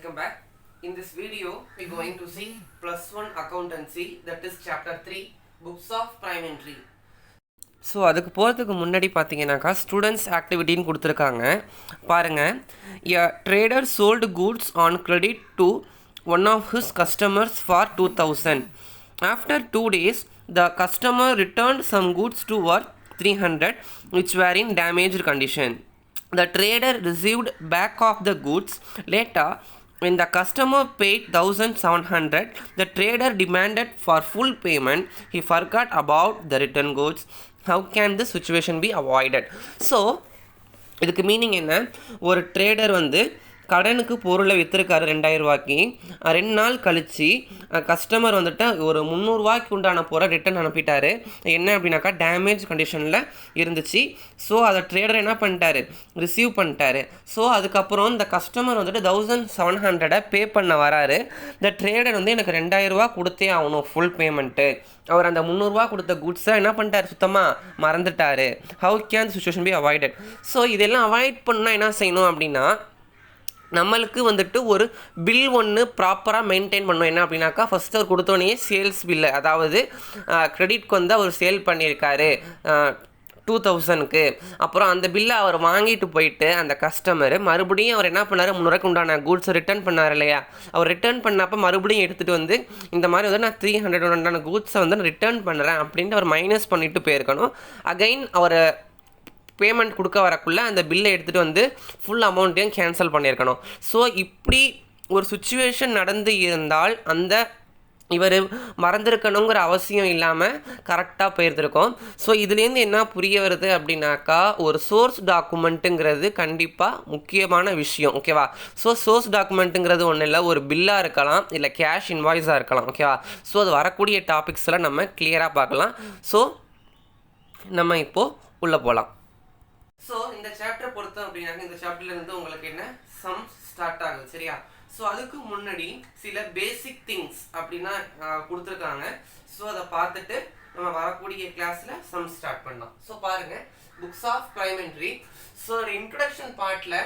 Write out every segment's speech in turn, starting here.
welcome back. In this video, we're going to see plus one accountancy, that is chapter 3, books of prime entry. So அதுக்கு போகிறதுக்கு முன்னாடி பார்த்தீங்கன்னாக்கா students ஆக்டிவிட்டின்னு கொடுத்துருக்காங்க பாருங்கள். A trader sold goods on credit to one of his customers for 2000. After 2 days the customer returned some goods to worth 300 which were in damaged condition. The trader received back of the goods. Later, when the customer paid 1700, the trader demanded for full payment. He forgot about the return goods. How can this situation be avoided? So, இதுக்கு meaning என்ன? ஒரு trader வந்து கடனுக்கு பொருளை விற்றுருக்காரு 2000 ரூபாய்க்கு. 2 நாள் கழித்து customer வந்துட்டு ஒரு 300 ரூபாய்க்கு உண்டான பொருளை ரிட்டன் அனுப்பிட்டாரு. என்ன அப்படின்னாக்கா டேமேஜ் கண்டிஷனில் இருந்துச்சு. ஸோ அதை ட்ரேடர் என்ன பண்ணிட்டாரு, ரிசீவ் பண்ணிட்டாரு. ஸோ அதுக்கப்புறம் இந்த கஸ்டமர் வந்துட்டு 1700 பே பண்ண வராரு. இந்த ட்ரேடர் வந்து எனக்கு 2000 ரூபா கொடுத்தே ஆகணும் ஃபுல் பேமெண்ட்டு. அவர் அந்த 300 ரூபா கொடுத்த குட்ஸை என்ன பண்ணிட்டார், சுத்தமாக மறந்துட்டார். How can situation be avoided? So இதெல்லாம் அவாய்ட் பண்ணால் என்ன செய்யணும் அப்படின்னா, நம்மளுக்கு வந்துட்டு ஒரு பில் ஒன்று ப்ராப்பராக மெயின்டைன் பண்ணணும். என்ன அப்படின்னாக்கா, ஃபஸ்ட்டு அவர் கொடுத்தோடனே சேல்ஸ் பில்லு, அதாவது க்ரெடிட்க்கு வந்து அவர் சேல் பண்ணியிருக்காரு 2000க்கு. அப்புறம் அந்த பில்லை அவர் வாங்கிட்டு போயிட்டு அந்த கஸ்டமர் மறுபடியும் அவர் என்ன பண்ணார், 300க்கு உண்டான கூட்ஸை ரிட்டர்ன் பண்ணார் இல்லையா. அவர் ரிட்டர்ன் பண்ணப்போ மறுபடியும் எடுத்துகிட்டு வந்து இந்த மாதிரி வந்து நான் 300 உண்டான கூட்ஸை வந்து நான் ரிட்டர்ன் பண்ணுறேன் அப்படின்ட்டு அவர் மைனஸ் பண்ணிவிட்டு போயிருக்கணும். அகைன் அவர் பேமெண்ட் கொடுக்க வரக்குள்ளே அந்த பில்லை எடுத்துகிட்டு வந்து ஃபுல் அமௌண்ட்டையும் கேன்சல் பண்ணியிருக்கணும். ஸோ இப்படி ஒரு சுச்சுவேஷன் நடந்து இருந்தால் அந்த இவர் மறந்துருக்கணுங்கிற அவசியம் இல்லாமல் கரெக்டாக போயிருந்துருக்கோம். ஸோ இதுலேருந்து என்ன புரிய வருது அப்படின்னாக்கா, ஒரு சோர்ஸ் டாக்குமெண்ட்டுங்கிறது கண்டிப்பாக முக்கியமான விஷயம். ஓகேவா? ஸோ சோர்ஸ் டாக்குமெண்ட்டுங்கிறது ஒன்றும் இல்லை, ஒரு பில்லாக இருக்கலாம், இல்லை கேஷ் இன்வாய்ஸாக இருக்கலாம். ஓகேவா? ஸோ அது வரக்கூடிய டாபிக்ஸ்லாம் நம்ம கிளியராக பார்க்கலாம். ஸோ நம்ம இப்போது உள்ளே போகலாம். ஸோ இந்த சாப்டர் பொறுத்தோம் அப்படின்னாக்க, இந்த சாப்டர்லேருந்து உங்களுக்கு என்ன சம் ஸ்டார்ட் ஆகுது, சரியா? ஸோ அதுக்கு முன்னாடி சில பேசிக் திங்ஸ் அப்படின்னா கொடுத்துருக்காங்க. ஸோ அதை பார்த்துட்டு நம்ம வரக்கூடிய கிளாஸில் சம் ஸ்டார்ட் பண்ணலாம். ஸோ பாருங்கள், books of prime entry. So introduction பார்ட்டில்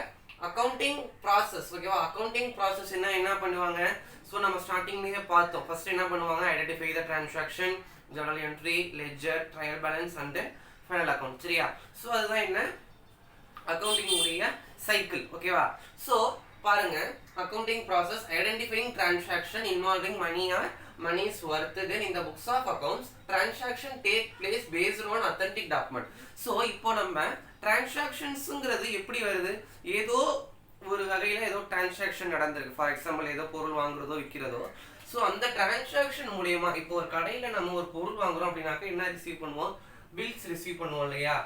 அக்கௌண்டிங் ப்ராசஸ், ஓகேவா? அக்கௌண்டிங் ப்ராசஸ் என்ன பண்ணுவாங்க? ஸோ நம்ம ஸ்டார்டிங்லேயே பார்த்தோம். ஃபர்ஸ்ட் என்ன பண்ணுவாங்க, identify the transaction, journal entry, ledger, trial balance and final account, சரியா? ஸோ அதுதான் என்ன அக்கௌண்டிங் உடைய சைக்கிள். ஓகேவா? ஸோ பாருங்க, accounting process identifying transaction involving money or money's worth. Then இந்த books of accounts transaction take place based on authentic document. So இப்போ நம்ம டிரான்சாக்ஷன்ஸுங்கிறது எப்படி வருது, ஏதோ ஒரு வகையில் ஏதோ டிரான்சாக்ஷன் நடந்திருக்கு. ஃபார் எக்ஸாம்பிள் ஏதோ பொருள் வாங்குறதோ விற்கிறதோ. ஸோ அந்த டிரான்சாக்ஷன் மூலயமா இப்போ ஒரு கடையில் நம்ம ஒரு பொருள் வாங்குறோம் அப்படின்னாக்க என்ன ரிசீவ் பண்ணுவோம், பில்ஸ் ரிசீவ் பண்ணுவோம் இல்லையா?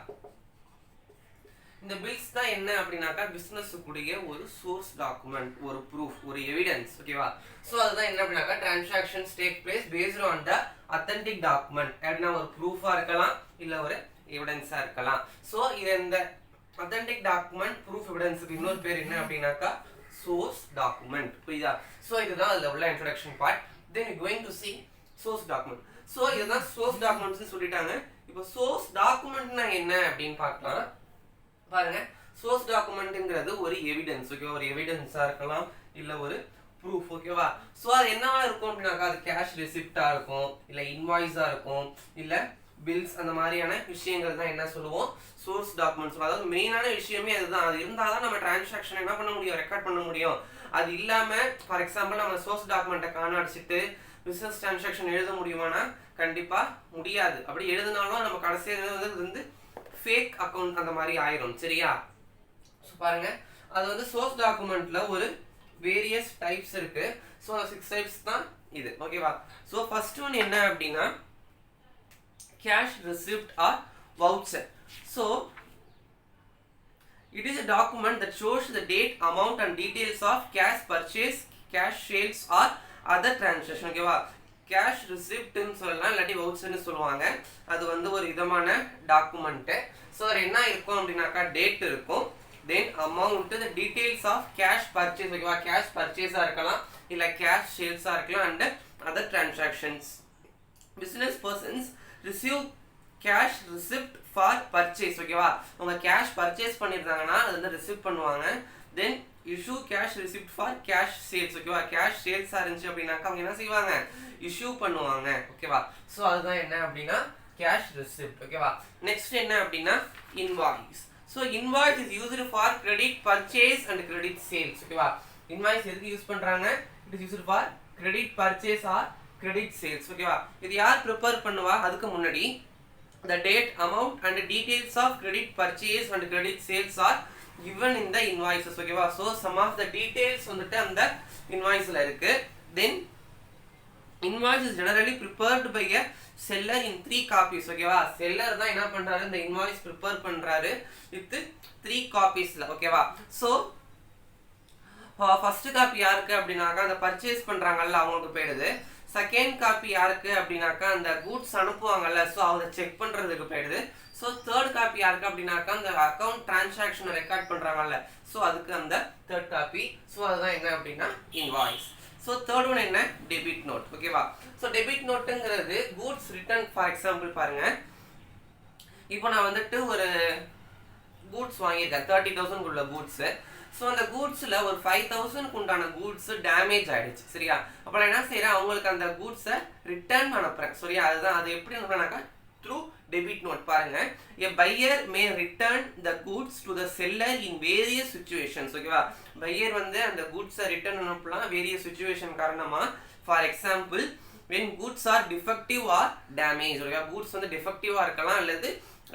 இந்த பில்ஸ் தான் என்ன அப்படின்னாக்கா பிஸ்னஸுக்குடைய ஒரு சோர்ஸ் டாக்குமெண்ட், ஒரு ப்ரூஃப், ஒரு எவிடன்ஸ். ஓகேவா? ஸோ அதுதான் என்ன அப்படின்னாக்கா transactions take place based on the authentic document. அப்படின்னா ஒரு ப்ரூஃபாக இருக்கலாம், இல்லை ஒரு எவிடன்ஸாக இருக்கலாம். ஸோ இது இந்த அத்தன்டிக் டாக்குமெண்ட் ப்ரூஃப் எவிடன்ஸுக்கு இன்னொரு பேர் என்ன அப்படின்னாக்கா சோர்ஸ் டாக்குமெண்ட். புரியுதா? ஸோ இதுதான் அதில் உள்ள introduction part. Then going to C source document. So இதுதான் சோர்ஸ் டாக்குமெண்ட்ஸ்னு சொல்லிட்டாங்க. இப்போ சோர்ஸ் டாக்குமெண்ட்னா என்ன அப்படின்னு பார்க்கலாம். பாருங்க, சோர்ஸ் டாக்குமெண்ட்ங்கிறது ஒரு எவிடன்ஸ். ஓகேவா? ஒரு எவிடன்ஸா இருக்கலாம், இல்ல ஒரு ப்ரூஃப். ஓகேவா? ஸோ அது என்னவா இருக்கும் அப்படின்னாக்கா, அது கேஷ் ரெசிப்டா இருக்கும், இல்ல இன்வாய்ஸா இருக்கும், இல்ல பில்ஸ், அந்த மாதிரியான விஷயங்கள் தான் என்ன சொல்லுவோம், சோர்ஸ் டாக்குமெண்ட்ஸ். அதாவது மெயினான விஷயமே அதுதான். அது இருந்தாதான் நம்ம டிரான்சாக்ஷன் என்ன பண்ண முடியும், ரெக்கார்ட் பண்ண முடியும். அது இல்லாம ஃபார் எக்ஸாம்பிள் நம்ம சோர்ஸ் டாக்குமெண்ட்டை காணடிச்சிட்டு பிசினஸ் டிரான்சாக்ஷன் எழுத முடியுமானா கண்டிப்பா முடியாது. அப்படி எழுதினாலும் நம்ம கடைசியாக வந்து ஃபேக் அக்கௌண்ட் அந்த மாதிரி ஆயிரும், சரியா? ஸோ பாருங்க, அது வந்து சோர்ஸ் டாக்குமெண்ட்ல ஒரு வேரியஸ் டைப்ஸ் இருக்கு. ஸோ 6 டைப்ஸ் தான் இது. ஓகேவா? ஸோ ஃபர்ஸ்ட் ஒன் என்ன அப்படின்னா cash receipt or voucher. So it is a document that shows the date, amount and details of cash purchase, cash sales or other transaction. ஓகேவா? Cash ரிசிப்ட்னு சொல்லலாம், இல்லாட்டி வவுச்சர்னு சொல்லுவாங்க. அது வந்து ஒரு விதமான டாக்குமெண்ட்டு. ஸோ அது என்ன இருக்கும் அப்படின்னாக்கா டேட் இருக்கும், then amount, the details of cash purchase. ஓகேவா? கேஷ் பர்ச்சேஸாக இருக்கலாம், இல்லை கேஷ் சேல்ஸாக இருக்கலாம், and other transactions. Business persons receive cash receipt for purchase. ஓகேவா? அவங்க கேஷ் பர்ச்சேஸ் பண்ணியிருந்தாங்கன்னா அது வந்து ரிசீவ் பண்ணுவாங்க. Then issue cash receipt for cash sales. ஓகேவா, கேஷ் சேல்ஸாக இருந்துச்சு அப்படின்னாக்கா அவங்க என்ன செய்வாங்க, இஷ்யூ பண்ணுவாங்க. ஓகேவா, ஸோ அதுதான் என்ன அப்படின்னா கேஷ் ரிசிப்ட். ஓகேவா, நெக்ஸ்ட் என்ன அப்படின்னா invoice. So invoice is used for credit purchase and credit sales. ஓகேவா, இன்வாய்ஸ் எதுக்கு யூஸ் பண்ணுறாங்க, it is used for credit purchase or credit sales. ஓகேவா, இது யார் ப்ரிப்பேர் பண்ணுவா, அதுக்கு முன்னாடி the date, amount and details of credit purchase and credit sales are given in the invoices. ஓகேவா, so some of the details வந்துட்டு அந்த invoiceல இருக்கு. then invoice is generally prepared by a seller in 3 copies. ஓகேவா, seller தான் என்ன பண்றாரு, இந்த invoice prepare பண்றாரு with 3 copiesல. ஓகேவா, so ஃபர்ஸ்ட் காப்பி யாருக்கு அப்படின்னாக்கா அந்த பர்ச்சேஸ் பண்றாங்கல்ல அவங்களுக்கு போயிடுது. செகண்ட் காப்பி யாருக்கு அப்படின்னாக்கா அந்த கூட்ஸ் அனுப்புவாங்கல்ல, ஸோ அவங்க செக் பண்ணுறதுக்கு போயிடுது. ஸோ தேர்ட் காப்பி யாருக்கு அப்படின்னாக்கா அந்த அக்கௌண்ட் டிரான்சாக்ஷனை ரெக்கார்ட் பண்ணுறாங்கல்ல, ஸோ அதுக்கு அந்த தேர்ட் காப்பி. ஸோ அதுதான் என்ன அப்படின்னா இன்வாய்ஸ். ஸோ தேர்ட் ஒன் என்ன, டெபிட் நோட். ஓகேவா, ஸோ டெபிட் நோட்டுங்கிறது கூட்ஸ் ரிட்டர்ன். ஃபார் எக்ஸாம்பிள் பாருங்க, இப்போ நான் வந்துட்டு ஒரு கூட்ஸ் வாங்கியிருக்கேன் 30,000 உள்ள கூட்ஸு. ஸோ அந்த கூட்ஸில் ஒரு 5,000 உண்டான கூட்ஸு டேமேஜ் ஆகிடுச்சு. சரியா, அப்போ நான் என்ன செய்கிறேன், அவங்களுக்கு அந்த கூட்ஸை ரிட்டர்ன் அனுப்புகிறேன். சரியா, அதுதான் அது எப்படி அனுப்புறேன்னாக்கா த்ரூ டெபிட் நோட். பாருங்க, a buyer may return the goods to the seller in various situations. ஓகேவா, பையர் வந்து அந்த கூட்ஸை ரிட்டர்ன் அனுப்பலாம் வேரியஸ் சுச்சுவேஷன் காரணமாக. For example when goods are defective or damaged. ஓகேவா, கூட்ஸ் வந்து டிஃபெக்டிவாக இருக்கலாம் அல்லது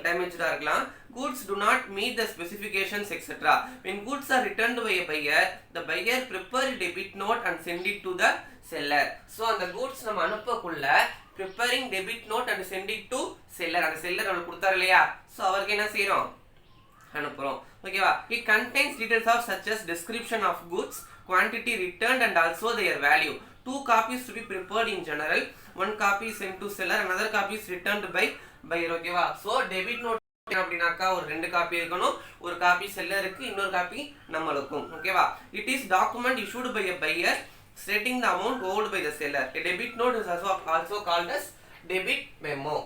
டேமேஜ்டாக இருக்கலாம். goods do not meet the specifications etc. when goods are returned by a buyer, the buyer prepare a debit note and send it to the seller. so அந்த goods நம்ம அனுப்பக்குள்ள preparing debit note and send it to seller. அந்த seller நமக்கு கொடுத்தாரு இல்லையா, so அவருக்கு என்ன செய்கிறோம், அனுப்புகிறோம். ஓகேவா, it contains details of such as description of goods, quantity returned and also their value. 2 copies to be prepared in general. 1 copy is sent to seller, another copy is returned by buyer. ஓகேவா, so debit note அப்படின்னாக்கா ஒரு 2 copy இருக்கணும், ஒரு copy செல்லருக்கு, இன்னொரு copy நம்மளுக்கும். ஓகேவா, it is document issued by a buyer stating the amount owed by the seller. A debit note is also called as debit memo.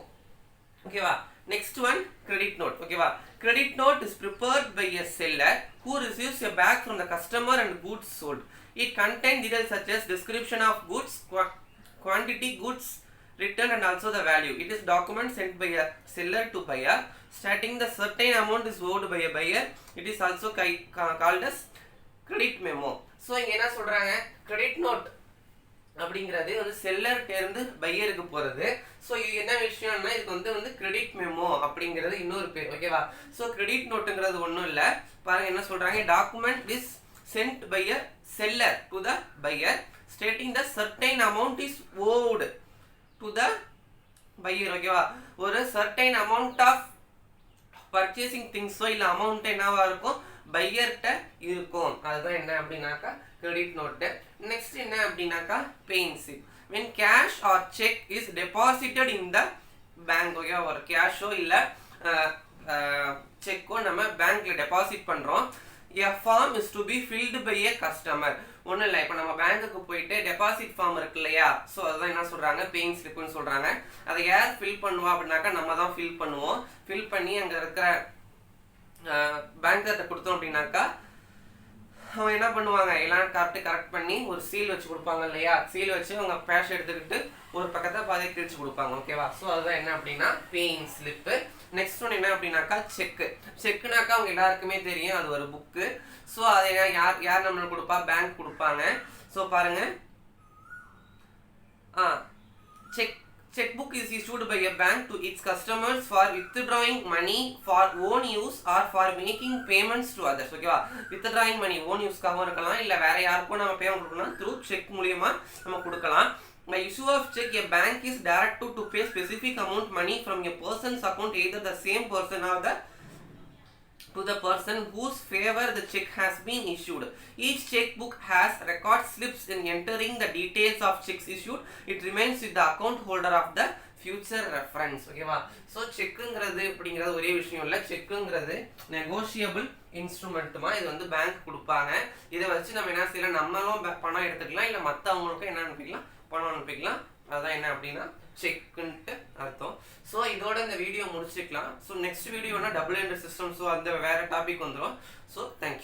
ஓகேவா, next one credit note. ஓகேவா, credit note is prepared by a seller who receives a bag from the customer and goods sold. It contains details such as description of goods, quantity goods returned and also the value. It is document sent by a seller to buyer stating the certain amount is owed by a buyer. It is also called as credit memo. So இங்கே என்ன சொல்கிறாங்க, credit note அப்படிங்கிறது வந்து செல்லர்கிட்ட இருந்து பையருக்கு போகிறது. So இது என்ன விஷயம்னா இதுக்கு வந்து கிரெடிட் மெமோ அப்படிங்கிறது இன்னொரு பேர். ஓகேவா, ஸோ கிரெடிட் நோட்டுங்கிறது ஒன்றும் இல்லை. பாருங்க என்ன சொல்கிறாங்க, document is sent by a seller to the buyer stating the certain amount is owed to the buyer. ஓகேவா, ஒரு சர்டைன் அமௌண்ட் ஆஃப் பர்ச்சேசிங் திங்ஸோ இல்லை அமௌண்ட் என்னவா இருக்கும், பையர்கிட்ட இருக்கும். அதுதான் என்ன அப்படின்னாக்கா கிரெடிட் நோட்டு. நெக்ஸ்ட் என்ன அப்படின்னாக்கா paying slip. when cash or check is deposited in the bank. ஓகேவா, ஒரு கேஷோ இல்லை செக்கோ நம்ம பேங்க்ல டெபாசிட் பண்ணுறோம். a form is to be filled by a customer. ஒன்றும் இல்லை, இப்போ நம்ம பேங்க்குக்கு போயிட்டு டெபாசிட் ஃபார்ம் இருக்கு இல்லையா, ஸோ அதுதான் என்ன சொல்கிறாங்க பேயிங் ஸ்லிப்னு சொல்கிறாங்க. அதை யார் ஃபில் பண்ணுவா அப்படின்னாக்கா நம்ம தான் ஃபில் பண்ணுவோம். ஃபில் பண்ணி அங்கே இருக்கிற பேங்கர்கிட்ட கொடுத்தோம் அப்படின்னாக்கா அவங்க என்ன பண்ணுவாங்க, எல்லாம் கரெக்ட் பண்ணி ஒரு சீல் வச்சு கொடுப்பாங்க இல்லையா, சீல் வச்சு அவங்க கேஷ் எடுத்துக்கிட்டு ஒரு பக்கத்தை பாதி கிழிச்சு கொடுப்பாங்க. ஓகேவா, ஸோ அதுதான் என்ன அப்படின்னா பேயிங் ஸ்லிப்பு. நெக்ஸ்ட் ஒன்று என்ன அப்படின்னாக்கா செக்கு. செக்குனாக்கா அவங்க எல்லாருக்குமே தெரியும், அது ஒரு புக்கு. ஸோ அதை யார் நம்மளுக்கு கொடுப்பா, பேங்க் கொடுப்பாங்க. ஸோ பாருங்க, checkbook is issued by a bank to its customers for withdrawing money for own use or for making payments to others. ஓகேவா, withdrawing money own யூஸ்க்காகவும் இருக்கலாம், இல்லை வேற யாருக்கும் நம்ம பேமெண்ட் கொடுக்கலாம், த்ரூ செக் மூலியமா நம்ம கொடுக்கலாம். By issue of check, a bank is directed to pay specific amount money from a person's account, either the same person or to the person whose favor the check has been issued. Each checkbook has record slips in entering the details of checks issued. It remains with the account holder of the future reference. ஓகேவா, so செக்குங்கிறது அப்படிங்கிறது ஒரே விஷயம் இல்லை, செக்குங்கிறது negotiable இன்ஸ்ட்ருமெண்ட்டுமா, இது வந்து bank கொடுப்பாங்க. இதை வச்சு நம்ம என்ன செய்யலாம், நம்மளும் பணம் எடுத்துக்கலாம், இல்லை மற்றவங்களுக்கும் என்ன அனுப்பிக்கலாம், பணம் அனுப்பிக்கலாம். அதுதான் என்ன அப்படின்னா செக்குன்ட்டு அர்த்தம். ஸோ இதோட இந்த வீடியோ முடிச்சுக்கலாம். ஸோ நெக்ஸ்ட் வீடியோனா டபுள் என்ட்ரி சிஸ்டம், ஸோ அந்த வேற டாபிக் வந்துடும். So thank you.